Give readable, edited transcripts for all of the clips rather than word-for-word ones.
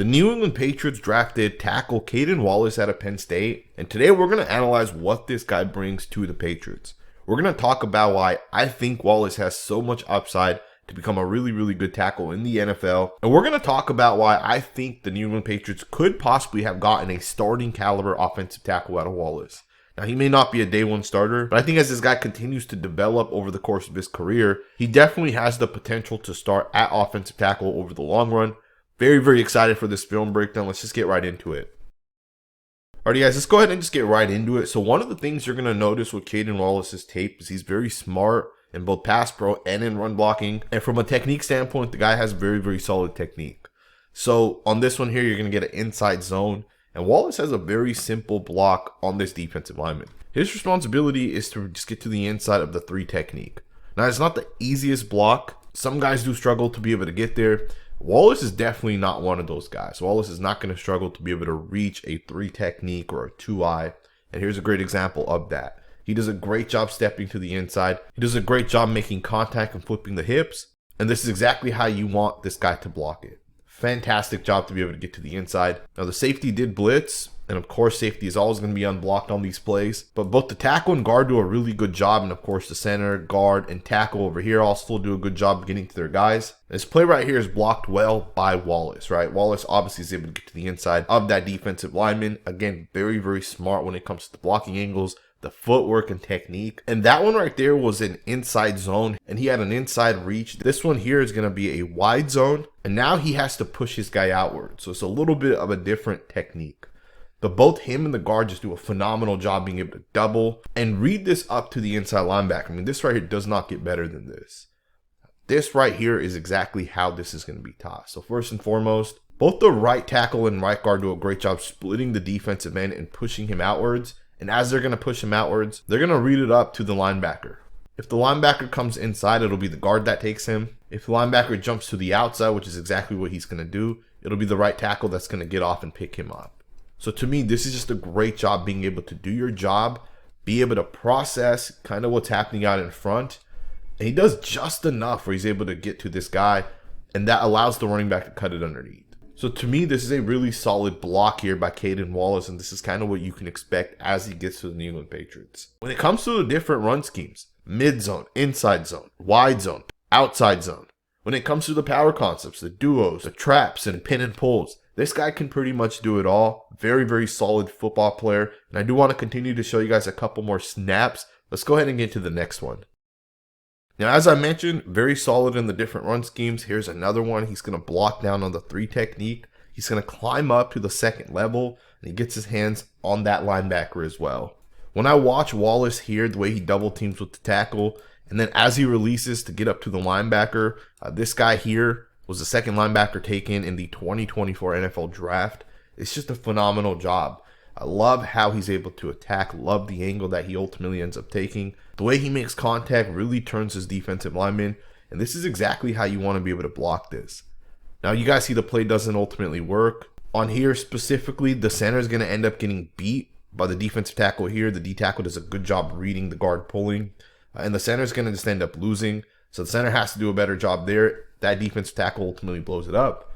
The New England Patriots drafted tackle Caedan Wallace out of Penn State, and today we're going to analyze what this guy brings to the Patriots. We're going to talk about why I think Wallace has so much upside to become a really good tackle in the NFL, and we're going to talk about why I think the New England Patriots could possibly have gotten a starting caliber offensive tackle out of Wallace. Now, he may not be a day one starter, but I think as this guy continues to develop over the course of his career, he definitely has the potential to start at offensive tackle over the long run. Very excited for this film breakdown. Let's just get right into it. Alrighty guys, let's go ahead and just get right into it. So one of the things you're going to notice with Caedan Wallace's tape is he's very smart in both pass pro and in run blocking. And from a technique standpoint, the guy has very solid technique. So on this one here, you're going to get an inside zone. And Wallace has a very simple block on this defensive lineman. His responsibility is to just get to the inside of the 3 technique. Now, it's not the easiest block. Some guys do struggle to be able to get there. Wallace is definitely not one of those guys. Wallace is not going to struggle to be able to reach a 3 technique or a 2-eye. And here's a great example of that. He does a great job stepping to the inside. He does a great job making contact and flipping the hips. And this is exactly how you want this guy to block it. Fantastic job to be able to get to the inside. Now the safety did blitz, and of course safety is always going to be unblocked on these plays, but both the tackle and guard do a really good job, and of course the center, guard, and tackle over here also do a good job getting to their guys. This play right here is blocked well by Wallace, right? Wallace obviously is able to get to the inside of that defensive lineman. Again, very smart when it comes to the blocking angles, the footwork and technique. And that one right there was an inside zone, and he had an inside reach. This one here is going to be a wide zone, and now he has to push his guy outward. So it's a little bit of a different technique. But both him and the guard just do a phenomenal job being able to double and read this up to the inside linebacker. I mean, this right here does not get better than this. This right here is exactly how this is going to be taught. So first and foremost, both the right tackle and right guard do a great job splitting the defensive end and pushing him outwards. And as they're going to push him outwards, they're going to read it up to the linebacker. If the linebacker comes inside, it'll be the guard that takes him. If the linebacker jumps to the outside, which is exactly what he's going to do, it'll be the right tackle that's going to get off and pick him up. So to me, this is just a great job being able to do your job, be able to process kind of what's happening out in front. And he does just enough where he's able to get to this guy, and that allows the running back to cut it underneath. So to me, this is a really solid block here by Caedan Wallace, and this is kind of what you can expect as he gets to the New England Patriots. When it comes to the different run schemes, mid-zone, inside zone, wide zone, outside zone. When it comes to the power concepts, the duos, the traps, and pin and pulls, this guy can pretty much do it all. Very solid football player, and I do want to continue to show you guys a couple more snaps. Let's go ahead and get to the next one. Now, as I mentioned, very solid in the different run schemes. Here's another one. He's going to block down on the 3 technique. He's going to climb up to the 2nd level, and he gets his hands on that linebacker as well. When I watch Wallace here, the way he double teams with the tackle, and then as he releases to get up to the linebacker, this guy here was the 2nd linebacker taken in the 2024 NFL draft. It's just a phenomenal job. I love how he's able to attack, love the angle that he ultimately ends up taking. The way he makes contact really turns his defensive lineman, and this is exactly how you want to be able to block this. Now, you guys see the play doesn't ultimately work. On here specifically, the center is going to end up getting beat by the defensive tackle here. The D tackle does a good job reading the guard pulling, and the center is going to just end up losing. So the center has to do a better job there. That defensive tackle ultimately blows it up.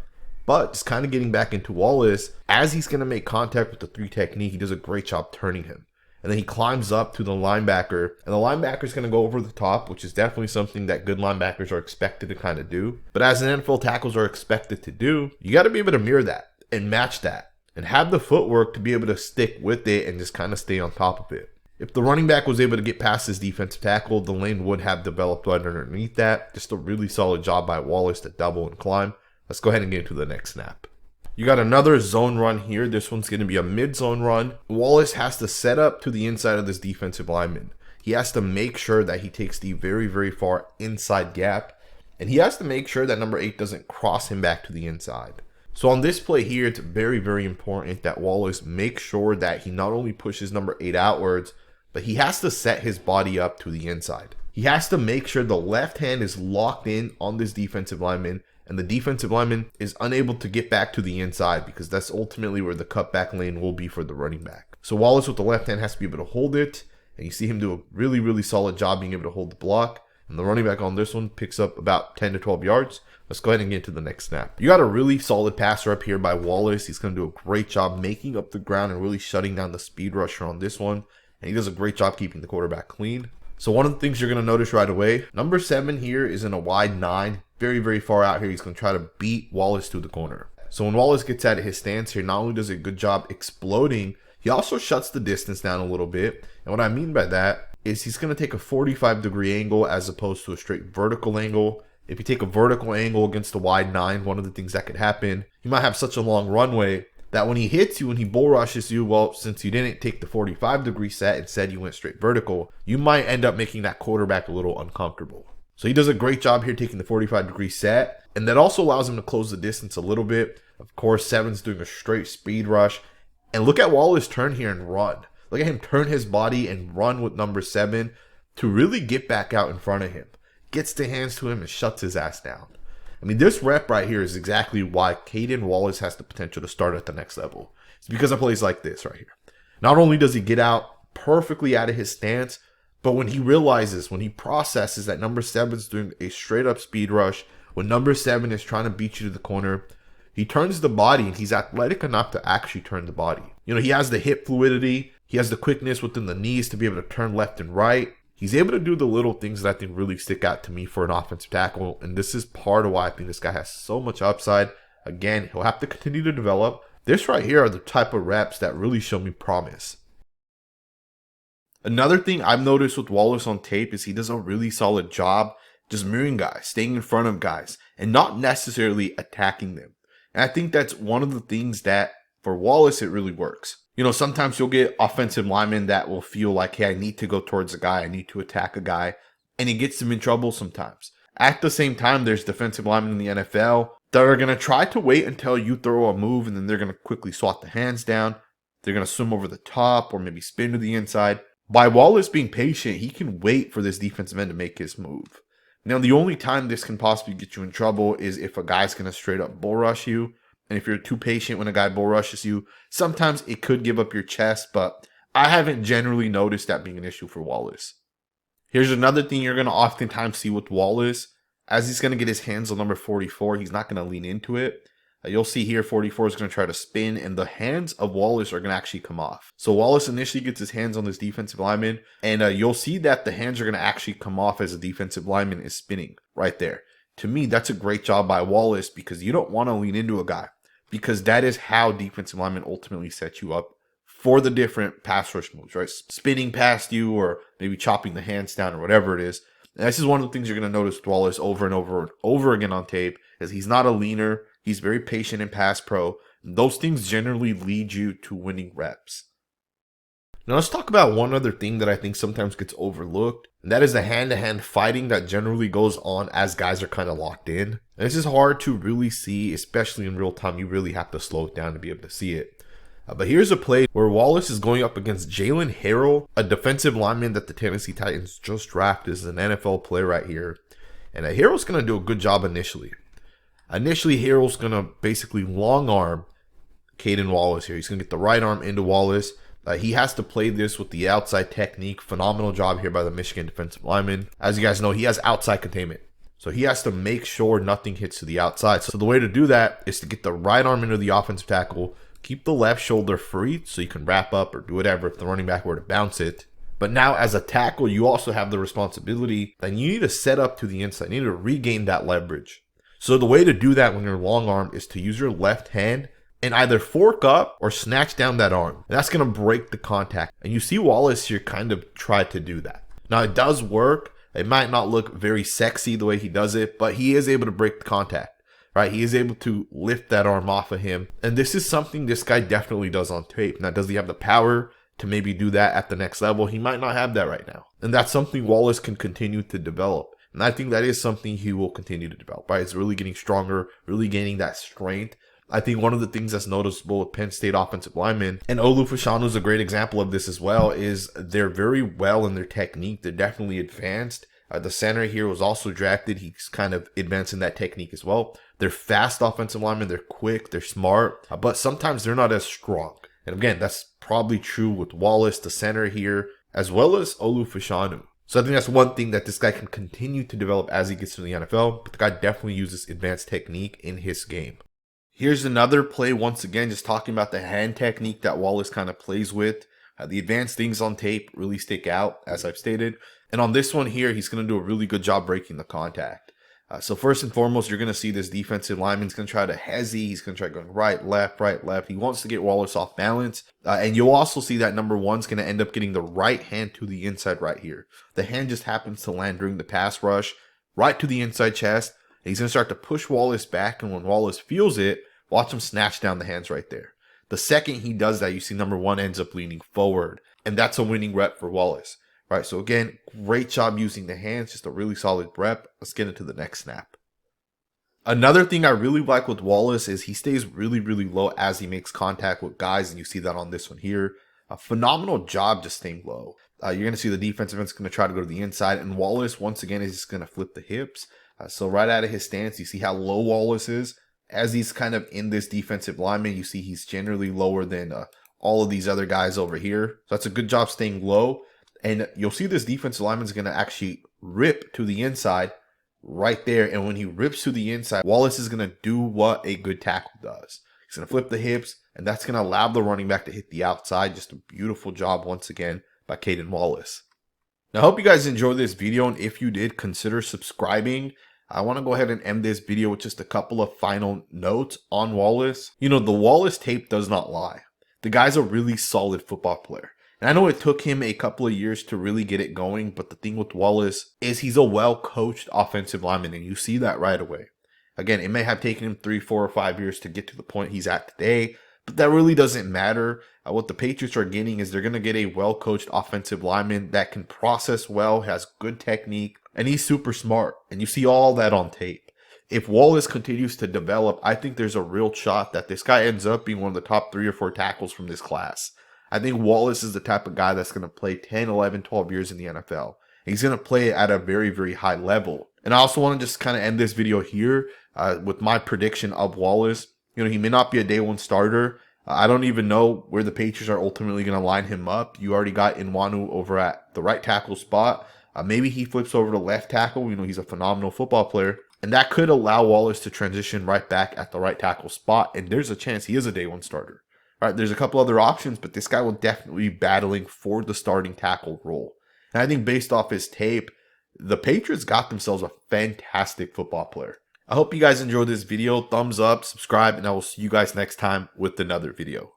But just kind of getting back into Wallace, as he's going to make contact with the 3 technique, he does a great job turning him. And then he climbs up to the linebacker, and the linebacker is going to go over the top, which is definitely something that good linebackers are expected to kind of do. But as an NFL tackles are expected to do, you got to be able to mirror that and match that and have the footwork to be able to stick with it and just kind of stay on top of it. If the running back was able to get past his defensive tackle, the lane would have developed right underneath that. Just a really solid job by Wallace to double and climb. Let's go ahead and get into the next snap. You got another zone run here. This one's going to be a mid-zone run. Wallace has to set up to the inside of this defensive lineman. He has to make sure that he takes the very far inside gap. And he has to make sure that number 8 doesn't cross him back to the inside. So on this play here, it's very important that Wallace makes sure that he not only pushes number 8 outwards, but he has to set his body up to the inside. He has to make sure the left hand is locked in on this defensive lineman, and the defensive lineman is unable to get back to the inside, because that's ultimately where the cutback lane will be for the running back. So Wallace with the left hand has to be able to hold it, and you see him do a really solid job being able to hold the block. And the running back on this one picks up about 10 to 12 yards. Let's go ahead and get to the next snap. You got a really solid passer up here by Wallace. He's going to do a great job making up the ground and really shutting down the speed rusher on this one. And he does a great job keeping the quarterback clean. So one of the things you're going to notice right away, number 7 here is in a wide 9. Very, very far out here. He's going to try to beat Wallace to the corner. So when Wallace gets out of his stance here, not only does a good job exploding, he also shuts the distance down a little bit. And what I mean by that is he's going to take a 45-degree angle as opposed to a straight vertical angle. If you take a vertical angle against the wide 9, one of the things that could happen, you might have such a long runway that when he hits you and he bull rushes you, well, since you didn't take the 45-degree set, instead you went straight vertical, you might end up making that quarterback a little uncomfortable. So he does a great job here taking the 45-degree set, and that also allows him to close the distance a little bit. Of course, 7's doing a straight speed rush. And look at Wallace turn here and run. Look at him turn his body and run with number 7 to really get back out in front of him. Gets the hands to him and shuts his ass down. I mean, this rep right here is exactly why Caedan Wallace has the potential to start at the next level. It's because of plays like this right here. Not only does he get out perfectly out of his stance, but when he realizes, when he processes that number 7 is doing a straight up speed rush, when number 7 is trying to beat you to the corner, he turns the body and he's athletic enough to actually turn the body. You know, he has the hip fluidity. He has the quickness within the knees to be able to turn left and right. He's able to do the little things that I think really stick out to me for an offensive tackle. And this is part of why I think this guy has so much upside. Again, he'll have to continue to develop. This right here are the type of reps that really show me promise. Another thing I've noticed with Wallace on tape is he does a really solid job just mirroring guys, staying in front of guys, and not necessarily attacking them. And I think that's one of the things that for Wallace, it really works. You know, sometimes you'll get offensive linemen that will feel like, hey, I need to go towards a guy. I need to attack a guy. And it gets them in trouble sometimes. At the same time, there's defensive linemen in the NFL that are going to try to wait until you throw a move and then they're going to quickly swat the hands down. They're going to swim over the top or maybe spin to the inside. By Wallace being patient, he can wait for this defensive end to make his move. Now, the only time this can possibly get you in trouble is if a guy's going to straight up bull rush you. And if you're too patient when a guy bull rushes you, sometimes it could give up your chest, but I haven't generally noticed that being an issue for Wallace. Here's another thing you're going to oftentimes see with Wallace. As he's going to get his hands on number 44, he's not going to lean into it. You'll see here 44 is going to try to spin, and the hands of Wallace are going to actually come off. So Wallace initially gets his hands on this defensive lineman, and you'll see that the hands are going to actually come off as the defensive lineman is spinning right there. To me, that's a great job by Wallace because you don't want to lean into a guy. Because that is how defensive linemen ultimately set you up for the different pass rush moves, right? Spinning past you or maybe chopping the hands down or whatever it is. And this is one of the things you're going to notice with Wallace over and over and over again on tape is he's not a leaner. He's very patient in pass pro. And those things generally lead you to winning reps. Now let's talk about one other thing that I think sometimes gets overlooked, and that is the hand-to-hand fighting that generally goes on as guys are kind of locked in. And this is hard to really see, especially in real time. You really have to slow it down to be able to see it. But here's a play where Wallace is going up against Jalen Harrell, a defensive lineman that the Tennessee Titans just drafted as an NFL player right here. And Harrell's going to do a good job initially. Harrell's going to basically long arm Caedan Wallace here. He's going to get the right arm into Wallace. He has to play this with the outside technique. Phenomenal job here by the Michigan defensive lineman. As you guys know, he has outside containment. So he has to make sure nothing hits to the outside. So the way to do that is to get the right arm into the offensive tackle, keep the left shoulder free so you can wrap up or do whatever if the running back were to bounce it. But now as a tackle, you also have the responsibility that you need to set up to the inside. You need to regain that leverage. So the way to do that when you're long arm is to use your left hand and either fork up or snatch down that arm. And that's going to break the contact. And you see Wallace here kind of try to do that. Now it does work. It might not look very sexy the way he does it, but he is able to break the contact, right? He is able to lift that arm off of him. And this is something this guy definitely does on tape. Now, does he have the power to maybe do that at the next level? He might not have that right now. And that's something Wallace can continue to develop. And I think that is something he will continue to develop, right? It's really getting stronger, really gaining that strength. I think one of the things that's noticeable with Penn State offensive linemen, and Olu Fashanu is a great example of this as well, is they're very well in their technique. They're definitely advanced. The center here was also drafted. He's kind of advancing that technique as well. They're fast offensive linemen. They're quick. They're smart. But sometimes they're not as strong. And again, that's probably true with Wallace, the center here, as well as Olu Fashanu. So I think that's one thing that this guy can continue to develop as he gets to the NFL, but the guy definitely uses advanced technique in his game. Here's another play, once again, just talking about the hand technique that Wallace kind of plays with. The advanced things on tape really stick out, as I've stated. And on this one here, he's going to do a really good job breaking the contact. So first and foremost, you're going to see this defensive lineman's going to try to hezzy. He's going to try going right, left, right, left. He wants to get Wallace off balance. And you'll also see that number one's going to end up getting the right hand to the inside right here. The hand just happens to land during the pass rush, right to the inside chest. And he's going to start to push Wallace back. And when Wallace feels it, watch him snatch down the hands right there. The second he does that, you see number one ends up leaning forward. And that's a winning rep for Wallace. Right, so again, great job using the hands, just a really solid rep. Let's get into the next snap. Another thing I really like with Wallace is he stays really, really low as he makes contact with guys, and you see that on this one here. A phenomenal job just staying low. You're going to see the defensive end's going to try to go to the inside, and Wallace, once again, is just going to flip the hips. So right out of his stance, you see how low Wallace is. As he's kind of in this defensive lineman, you see he's generally lower than all of these other guys over here. So that's a good job staying low. And you'll see this defensive lineman is going to actually rip to the inside right there. And when he rips to the inside, Wallace is going to do what a good tackle does. He's going to flip the hips, and that's going to allow the running back to hit the outside. Just a beautiful job once again by Caedan Wallace. Now, I hope you guys enjoyed this video. And if you did, consider subscribing. I want to go ahead and end this video with just a couple of final notes on Wallace. You know, the Wallace tape does not lie. The guy's a really solid football player. And I know it took him a couple of years to really get it going, but the thing with Wallace is he's a well-coached offensive lineman, and you see that right away. Again, it may have taken him 3, 4, or 5 years to get to the point he's at today, but that really doesn't matter. What the Patriots are getting is they're going to get a well-coached offensive lineman that can process well, has good technique, and he's super smart. And you see all that on tape. If Wallace continues to develop, I think there's a real shot that this guy ends up being one of the top 3 or 4 tackles from this class. I think Wallace is the type of guy that's going to play 10, 11, 12 years in the NFL. He's going to play at a very, very high level. And I also want to just kind of end this video here with my prediction of Wallace. You know, he may not be a day one starter. I don't even know where the Patriots are ultimately going to line him up. You already got Nwanu over at the right tackle spot. Maybe he flips over to left tackle. You know, he's a phenomenal football player. And that could allow Wallace to transition right back at the right tackle spot. And there's a chance he is a day one starter. All right, there's a couple other options, but this guy will definitely be battling for the starting tackle role. And I think based off his tape, the Patriots got themselves a fantastic football player. I hope you guys enjoyed this video. Thumbs up, subscribe, and I will see you guys next time with another video.